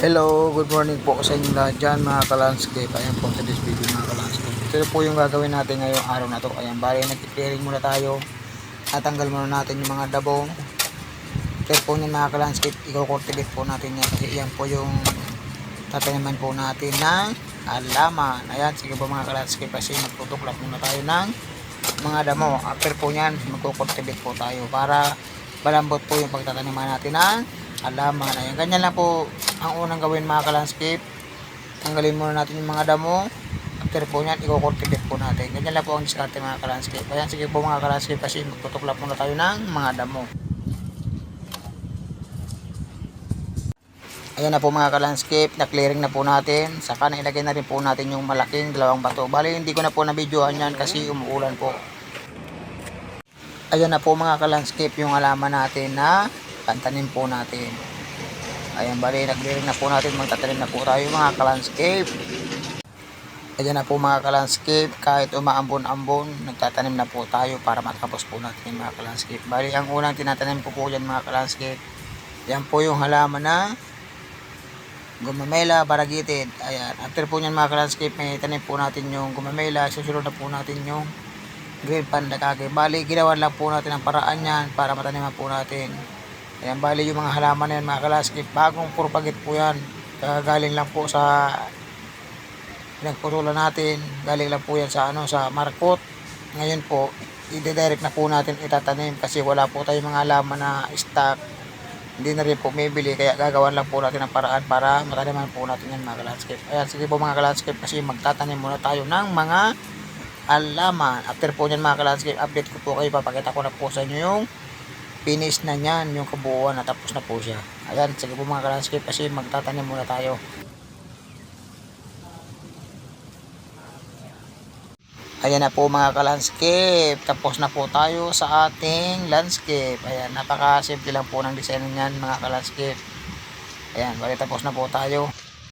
Hello, good morning po sa inyo lahat dyan mga ka-landscape. Ayan po sa this video mga ka-landscape. Ito po yung gagawin natin ngayong araw na to. Ayan, bali nag-clearing muna tayo. Natanggal muna natin yung mga dabong. Ito po yung mga ka-landscape, i-cultivate po natin yan. Kasi yan po yung tataniman po natin ng halaman. Ayan, sige po mga ka-landscape, kasi magtutuklap muna tayo ng mga damo. After po nyan, mag-cultivate po tayo para balambot po yung pagtataniman natin ng halaman. Ayan, ganyan lang po ang unang gawin mga ka-landscape. Tanggalin muna natin yung mga damo. After po nyan, i-cultivate po natin. Ganyan lang po ang diskarte mga ka-landscape. Ayan, sige po mga ka-landscape, kasi magtutuklap muna tayo ng mga damo. Ayan na po mga ka-landscape, na-clearing na po natin. Saka na ilagay na rin po natin yung malaking dalawang bato. Bali, hindi ko na po na-videohan yan kasi umuulan po. Ayan na po mga ka-landscape yung halaman natin na tantanim po natin. Ayan, bali, nag-clearing na po natin. Magtatanim na po tayo mga ka-landscape. Ayan na po mga ka-landscape, kahit umaambon-ambon, nagtatanim na po tayo para matapos po natin yung mga ka-landscape. Bali, ang unang tinatanim po po yan mga ka-landscape, yan po yung halaman na gumamela variegated. Ayan, after po nyan mga ka-landscape, may tanim po natin yung gumamela. Susunod na po natin yung green pandakake. Bali, ginawan lang po natin ang paraan yan para mataniman po natin. Ayan, bali yung mga halaman na yan mga ka-landscape, bagong propagate po yan. Galing lang po sa pinagputulan natin. Galing lang po yan sa sa markot. Ngayon po, i-direct na po natin itatanim kasi wala po tayong mga halaman na stock. Hindi na rin po may bili, kaya gagawan lang po natin ang paraan para mataniman po natin yan mga ka-landscape. Ayan, sige po mga ka-landscape, kasi magtatanim muna tayo ng mga halaman. After po nyan mga ka-landscape, update ko po kayo, papakita ko na po sa inyo yung finish na nyan, yung kabuuan na tapos na po siya. Ayan, sige po mga ka-landscape, kasi magtatanim muna tayo. Ayan na po mga ka-landscape, tapos na po tayo sa ating landscape. Ayan, napaka-simple lang po ng design niyan mga ka-landscape. Ayan, bali tapos na po tayo.